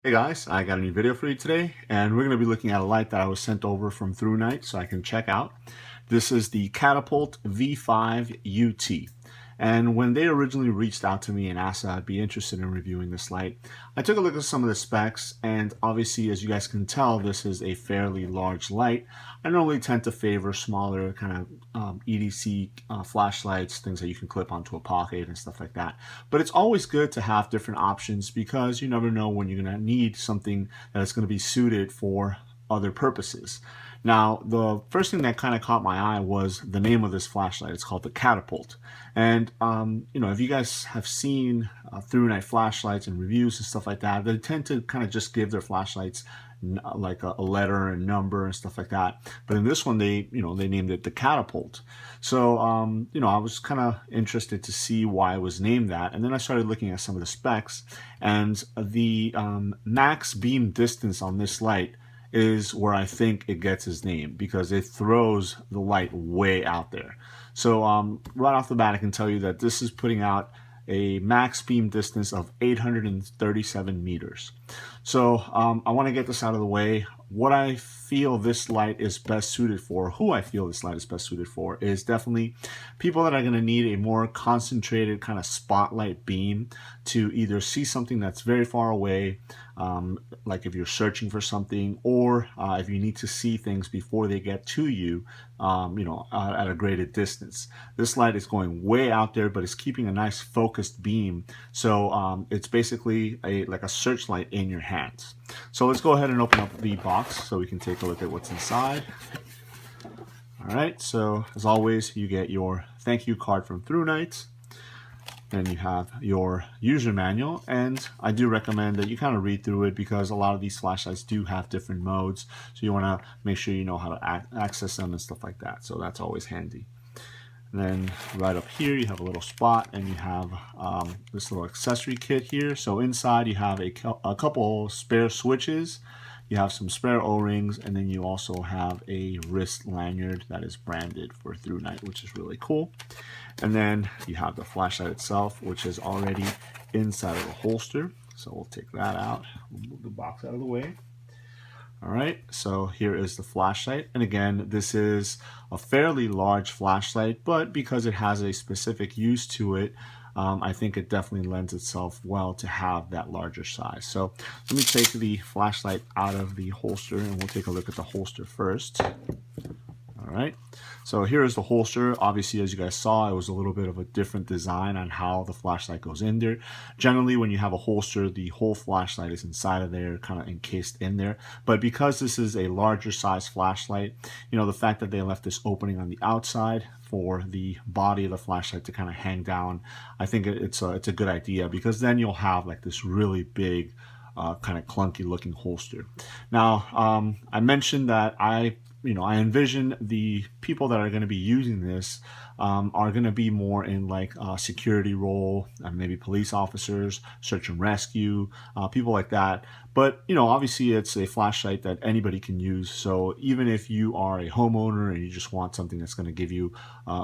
Hey guys, I got a new video for you today, and we're going to be looking at a light that I was sent over from Thrunite so I can check out. This is the Catapult V5 UT. And when they originally reached out to me and asked if I'd be interested in reviewing this light, I took a look at some of the specs, and obviously, as you guys can tell, this is a fairly large light. I normally tend to favor smaller kind of EDC flashlights, things that you can clip onto a pocket and stuff like that. But it's always good to have different options because you never know when you're going to need something that is going to be suited for other purposes. Now, the first thing that kind of caught my eye was the name of this flashlight. It's called the Catapult. And, if you guys have seen Thrunite flashlights and reviews and stuff like that, they tend to kind of just give their flashlights like a letter and number and stuff like that. But in this one, they named it the Catapult. So, I was kind of interested to see why it was named that. And then I started looking at some of the specs, and the max beam distance on this light is where I think it gets its name, because it throws the light way out there. So right off the bat, I can tell you that this is putting out a max beam distance of 837 meters. So I want to get this out of the way. What I feel this light is best suited for, who I feel this light is best suited for, is definitely people that are going to need a more concentrated kind of spotlight beam to either see something that's very far away, like if you're searching for something, or if you need to see things before they get to you, at a graded distance. This light is going way out there, but it's keeping a nice focused beam. So it's basically like a searchlight in your hands. So let's go ahead and open up the box so we can take a look at what's inside. All right, so as always, you get your thank you card from Thrunite. Then you have your user manual, and I do recommend that you kind of read through it because a lot of these flashlights do have different modes, so you want to make sure you know how to access them and stuff like that. So that's always handy. And then right up here you have a little spot, and you have this little accessory kit here. So inside you have a couple spare switches, you have some spare O-rings, and then you also have a wrist lanyard that is branded for Thrunite, which is really cool. And then you have the flashlight itself, which is already inside of the holster. So we'll take that out. We'll move the box out of the way. All right, so here is the flashlight. And again, this is a fairly large flashlight, but because it has a specific use to it, I think it definitely lends itself well to have that larger size. So let me take the flashlight out of the holster, and we'll take a look at the holster first. All right, so here is the holster. Obviously, as you guys saw, it was a little bit of a different design on how the flashlight goes in there. Generally, when you have a holster, the whole flashlight is inside of there, kind of encased in there. But because this is a larger size flashlight, the fact that they left this opening on the outside for the body of the flashlight to kind of hang down, I think it's a good idea, because then you'll have like this really big kind of clunky looking holster. Now, I mentioned that I envision the people that are going to be using this are going to be more in like a security role, maybe police officers, search and rescue, people like that. But, obviously it's a flashlight that anybody can use. So even if you are a homeowner and you just want something that's going to give you, a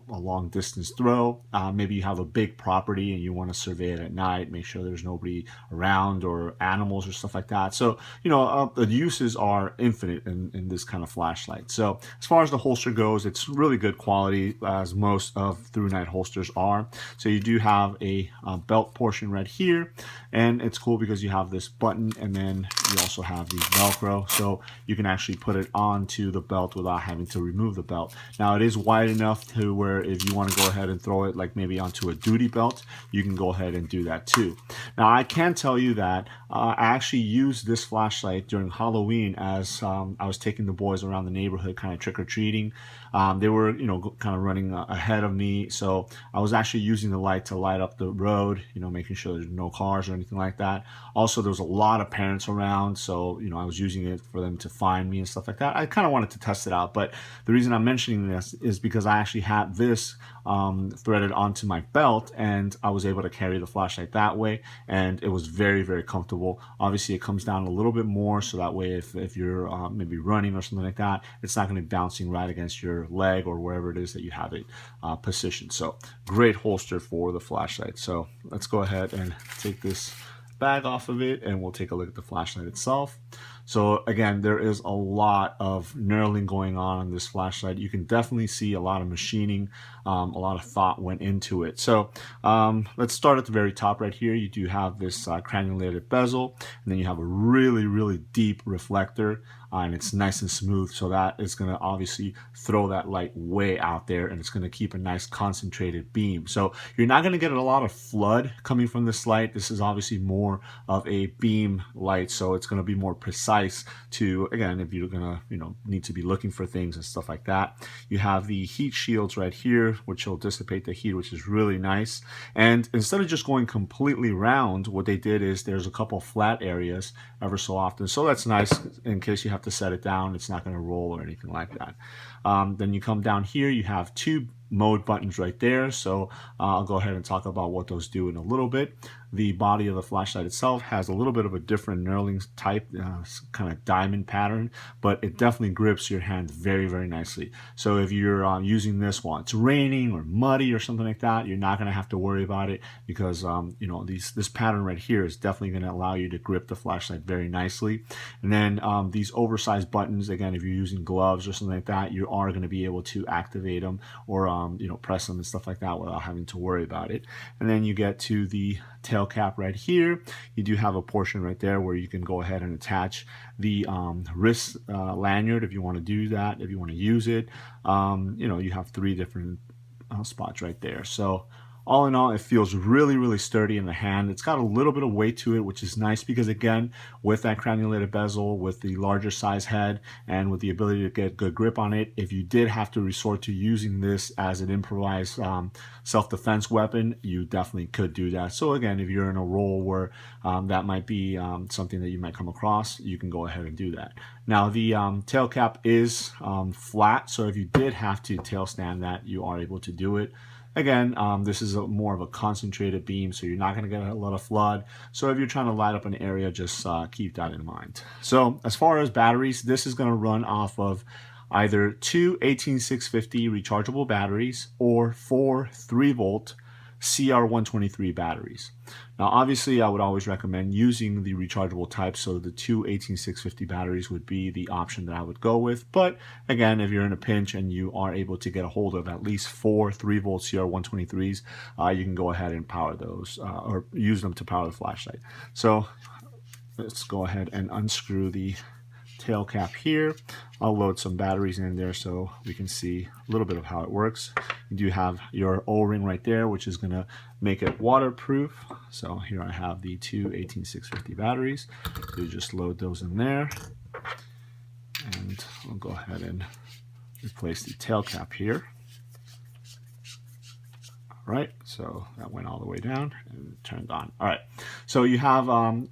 long distance throw, maybe you have a big property and you want to survey it at night, make sure there's nobody around or animals or stuff like that. So, the uses are infinite in this kind of flashlight. So as far as the holster goes, it's really good quality, as most of Thrunite holsters are. So you do have a belt portion right here, and it's cool because you have this button, and then you also have the Velcro, so you can actually put it onto the belt without having to remove the belt. Now it is wide enough to where if you want to go ahead and throw it like maybe onto a duty belt, you can go ahead and do that too. Now I can tell you that I actually used this flashlight during Halloween as I was taking the boys around the neighborhood kind of trick-or-treating. They were kind of running ahead of me, so I was actually using the light to light up the road, making sure there's no cars or anything like that. Also, there was a lot of parents around, so I was using it for them to find me and stuff like that. I kind of wanted to test it out, but the reason I'm mentioning this is because I actually had this threaded onto my belt, and I was able to carry the flashlight that way, and it was very, very comfortable. Obviously, it comes down a little bit more, so that way if you're maybe running or something like that, it's not going to be bouncing right against your leg or wherever it is that you have it positioned. So great holster for the flashlight. So let's go ahead and take this bag off of it, and we'll take a look at the flashlight itself. So again, there is a lot of knurling going on this flashlight. You can definitely see a lot of machining, a lot of thought went into it. So let's start at the very top right here. You do have this cannulated bezel, and then you have a really deep reflector, and it's nice and smooth, so that is going to obviously throw that light way out there, and it's going to keep a nice concentrated beam. So you're not going to get a lot of flood coming from this light. This is obviously more of a beam light, so it's going to be more precise to, again, if you're going to need to be looking for things and stuff like that. You have the heat shields right here, which will dissipate the heat, which is really nice. And instead of just going completely round, what they did is there's a couple flat areas ever so often, so that's nice in case you have to set it down. It's not going to roll or anything like that. Then you come down here, you have two mode buttons right there, so I'll go ahead and talk about what those do in a little bit. The body of the flashlight itself has a little bit of a different knurling type, kind of diamond pattern, but it definitely grips your hand very nicely. So if you're using this while it's raining or muddy or something like that, you're not going to have to worry about it, because this pattern right here is definitely going to allow you to grip the flashlight very nicely. And then these oversized buttons, again, if you're using gloves or something like that, you are going to be able to activate them or press them and stuff like that without having to worry about it. And then you get to the tail cap right here. You do have a portion right there where you can go ahead and attach the wrist lanyard if you want to do that, if you want to use it. You have three different spots right there. So all in all, it feels really sturdy in the hand. It's got a little bit of weight to it, which is nice because, again, with that cannulated bezel, with the larger size head, and with the ability to get good grip on it, if you did have to resort to using this as an improvised self-defense weapon, you definitely could do that. So again, if you're in a role where that might be something that you might come across, you can go ahead and do that. Now, the tail cap is flat, so if you did have to tail stand that, you are able to do it. Again, this is more of a concentrated beam, so you're not going to get a lot of flood. So if you're trying to light up an area, just keep that in mind. So as far as batteries, this is going to run off of either two 18650 rechargeable batteries or four 3-volt CR123 batteries. Now, obviously, I would always recommend using the rechargeable type, so the two 18650 batteries would be the option that I would go with. But again, if you're in a pinch and you are able to get a hold of at least four 3-volt CR123s, you can go ahead and power those or use them to power the flashlight. So let's go ahead and unscrew the tail cap here. I'll load some batteries in there so we can see a little bit of how it works. You do have your O-ring right there, which is going to make it waterproof. So here I have the two 18650 batteries. You just load those in there, and I'll go ahead and replace the tail cap here. Right, so that went all the way down and turned on. All right, so you have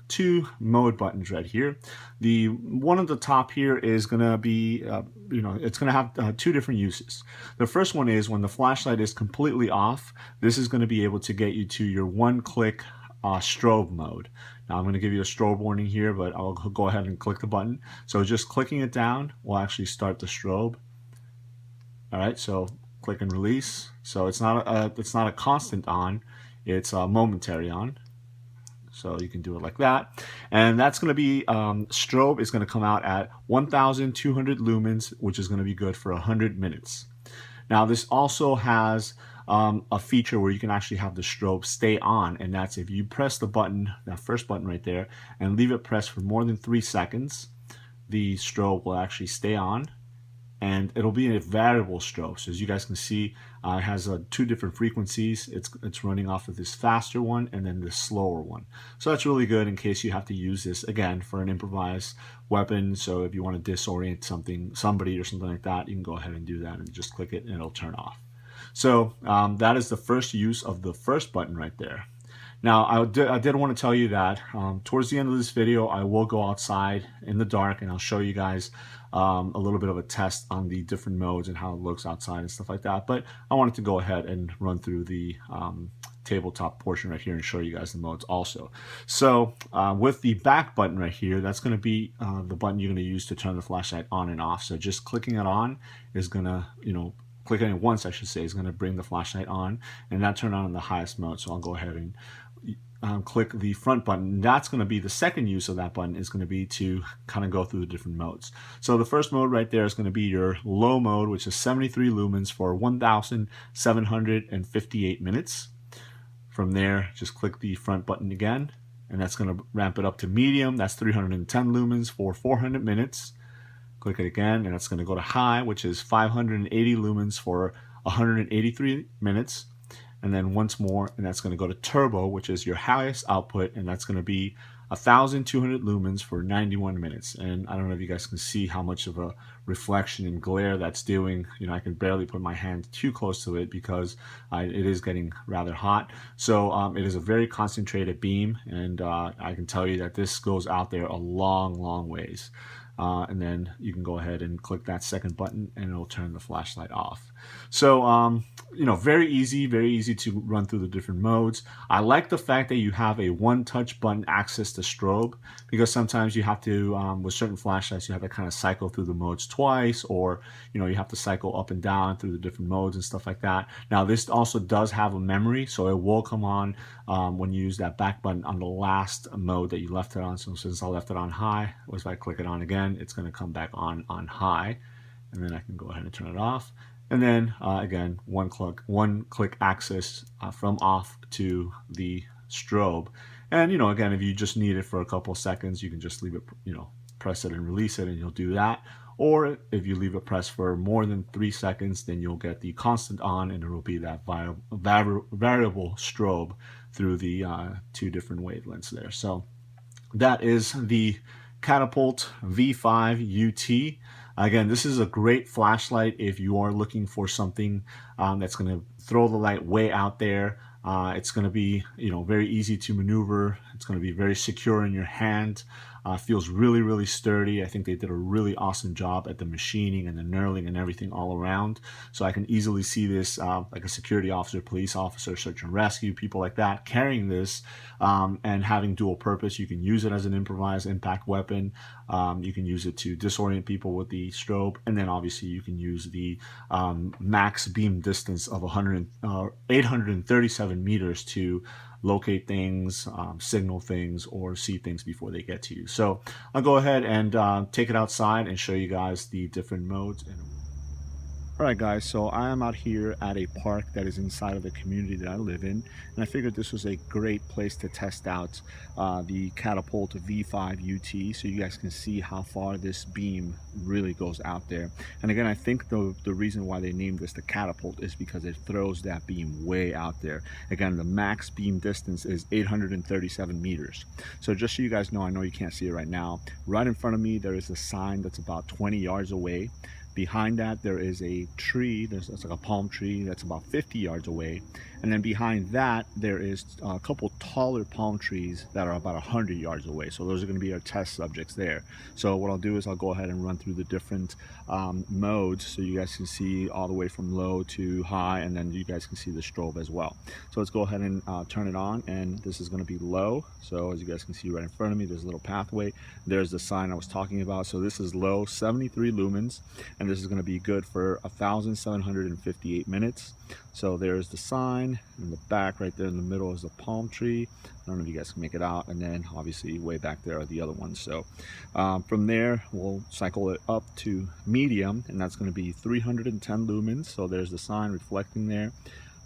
two mode buttons right here. The one at the top here is going to be, it's going to have two different uses. The first one is when the flashlight is completely off, this is going to be able to get you to your one-click strobe mode. Now I'm going to give you a strobe warning here, but I'll go ahead and click the button. So just clicking it down will actually start the strobe. All right, so click and release. So it's not a constant on, it's a momentary on. So you can do it like that, and that's going to be strobe is going to come out at 1,200 lumens, which is going to be good for 100 minutes. Now this also has a feature where you can actually have the strobe stay on, and that's if you press the button, that first button right there, and leave it pressed for more than 3 seconds, the strobe will actually stay on. And it'll be a variable strobe. So as you guys can see, it has two different frequencies. It's running off of this faster one and then this slower one. So that's really good in case you have to use this, again, for an improvised weapon. So if you want to disorient somebody or something like that, you can go ahead and do that and just click it and it'll turn off. So that is the first use of the first button right there. Now, I did want to tell you that towards the end of this video, I will go outside in the dark and I'll show you guys a little bit of a test on the different modes and how it looks outside and stuff like that. But I wanted to go ahead and run through the tabletop portion right here and show you guys the modes also. So with the back button right here, that's going to be the button you're going to use to turn the flashlight on and off. So just clicking it on is going to, clicking it once, I should say, is going to bring the flashlight on, and that turned on in the highest mode. So I'll go ahead and click the front button. That's going to be the second use of that button, is going to be to kind of go through the different modes. So the first mode right there is going to be your low mode, which is 73 lumens for 1,758 minutes. From there, just click the front button again, and that's going to ramp it up to medium. That's 310 lumens for 400 minutes. Click it again, and that's going to go to high, which is 580 lumens for 183 minutes. And then once more, and that's going to go to turbo, which is your highest output, and that's going to be 1,200 lumens for 91 minutes. And I don't know if you guys can see how much of a reflection and glare that's doing. You know, I can barely put my hand too close to it because it is getting rather hot. So it is a very concentrated beam, and I can tell you that this goes out there a long ways. And then you can go ahead and click that second button, and it'll turn the flashlight off. So, you know, very easy to run through the different modes. I like the fact that you have a one-touch button access to strobe, because sometimes you have to, with certain flashlights, you have to kind of cycle through the modes twice, or, you know, you have to cycle up and down through the different modes and stuff like that. Now, this also does have a memory, so it will come on when you use that back button on the last mode that you left it on. So since I left it on high, if I click it on again, it's going to come back on high, and then I can go ahead and turn it off. And then again, one click access from off to the strobe. And, you know, again, if you just need it for a couple of seconds, you can just leave it, you know, press it and release it, and you'll do that. Or if you leave it pressed for more than 3 seconds, then you'll get the constant on, and it will be that variable strobe through the 2 different wavelengths there. So that is the Catapult V5 UT. Again, this is a great flashlight if you are looking for something that's going to throw the light way out there. It's going to be, you know, very easy to maneuver. It's going to be very secure in your hand. Feels really sturdy. I think they did a really awesome job at the machining and the knurling and everything all around. So I can easily see this like a security officer, police officer, search and rescue, people like that carrying this and having dual purpose. You can use it as an improvised impact weapon. You can use it to disorient people with the strobe, and then obviously you can use the max beam distance of 837 meters to locate things, signal things, or see things before they get to you. So I'll go ahead and take it outside and show you guys the different modes. Alright guys, so I am out here at a park that is inside of the community that I live in, and I figured this was a great place to test out the Catapult V5 UT, so you guys can see how far this beam really goes out there. And again, I think the reason why they named this the Catapult is because it throws that beam way out there. Again, the max beam distance is 837 meters. So just so you guys know, I know you can't see it right now, right in front of me there is a sign that's about 20 yards away. Behind that there is a tree, that's like a palm tree that's about 50 yards away, and then behind that there is a couple taller palm trees that are about 100 yards away. So those are going to be our test subjects there. So what I'll do is I'll go ahead and run through the different modes so you guys can see all the way from low to high, and then you guys can see the strobe as well. So let's go ahead and turn it on, and this is going to be low. So as you guys can see right in front of me, there's a little pathway. There's the sign I was talking about. So this is low, 73 lumens, and this is going to be good for 1,758 minutes. So there's the sign in the back. Right there in the middle is the palm tree. I don't know if you guys can make it out, and then obviously way back there are the other ones. So from there we'll cycle it up to medium, and that's going to be 310 lumens. So there's the sign reflecting there,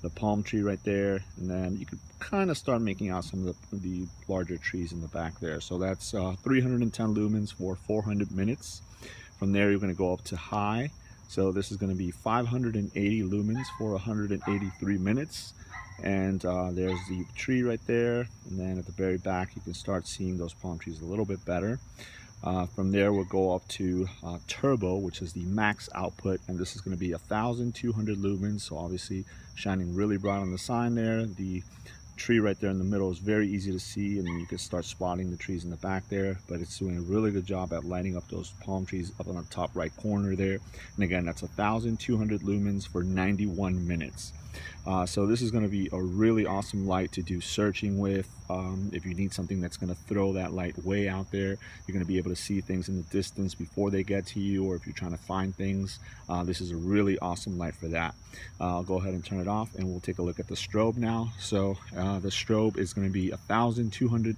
the palm tree right there, and then you could kind of start making out some of the larger trees in the back there. So that's 310 lumens for 400 minutes. From there you're going to go up to high. So this is going to be 580 lumens for 183 minutes. And there's the tree right there, and then at the very back you can start seeing those palm trees a little bit better. From there we'll go up to turbo, which is the max output, and this is going to be 1,200 lumens. So obviously shining really bright on the sign there. The tree right there in the middle is very easy to see, and you can start spotting the trees in the back there, but it's doing a really good job at lighting up those palm trees up on the top right corner there. And again, that's 1,200 lumens for 91 minutes. So this is going to be a really awesome light to do searching with. If you need something that's going to throw that light way out there, you're going to be able to see things in the distance before they get to you, or if you're trying to find things, this is a really awesome light for that. I'll go ahead and turn it off, and we'll take a look at the strobe now. So the strobe is going to be 1,200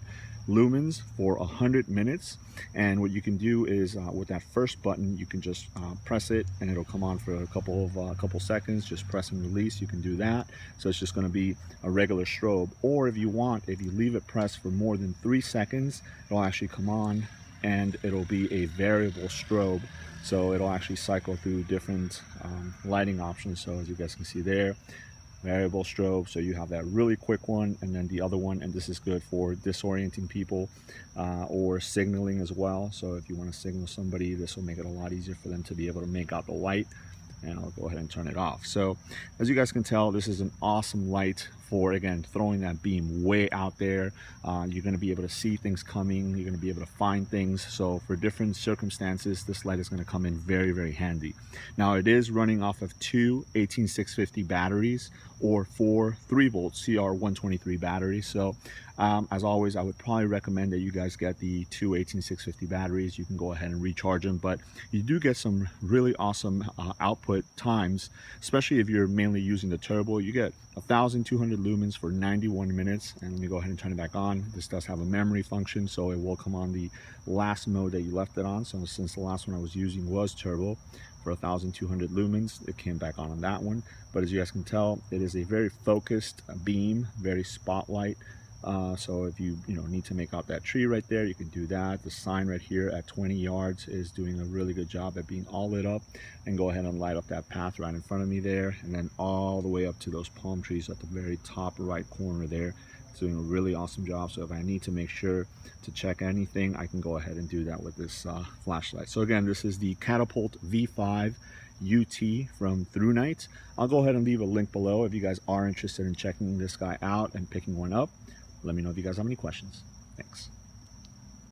lumens for 100 minutes, and what you can do is with that first button, you can just press it and it'll come on for a couple seconds. Just press and release, you can do that. So it's just going to be a regular strobe, or if you want, if you leave it pressed for more than 3 seconds, it'll actually come on and it'll be a variable strobe. So it'll actually cycle through different lighting options. So as you guys can see there, variable strobe, so you have that really quick one, and then the other one, and this is good for disorienting people or signaling as well. So if you want to signal somebody, this will make it a lot easier for them to be able to make out the light. And I'll go ahead and turn it off. So as you guys can tell, this is an awesome light for, again, throwing that beam way out there. You're going to be able to see things coming, you're going to be able to find things. So for different circumstances, this light is going to come in very, very handy. Now it is running off of 2 18650 batteries or 4 3-volt CR123 batteries. So as always, I would probably recommend that you guys get the 2 18650 batteries. You can go ahead and recharge them, but you do get some really awesome output times, especially if you're mainly using the turbo. You get 1,200 lumens for 91 minutes. And let me go ahead and turn it back on. This does have a memory function, so it will come on the last mode that you left it on. So since the last one I was using was turbo for 1,200 lumens, it came back on that one. But as you guys can tell, it is a very focused beam, very spotlight. So if you need to make out that tree right there, you can do that. The sign right here at 20 yards is doing a really good job at being all lit up, and go ahead and light up that path right in front of me there, and then all the way up to those palm trees at the very top right corner there. It's doing a really awesome job. So if I need to make sure to check anything, I can go ahead and do that with this flashlight. So again, this is the Catapult V5 UT from Thrunite. I'll go ahead and leave a link below if you guys are interested in checking this guy out and picking one up. Let me know if you guys have any questions. Thanks.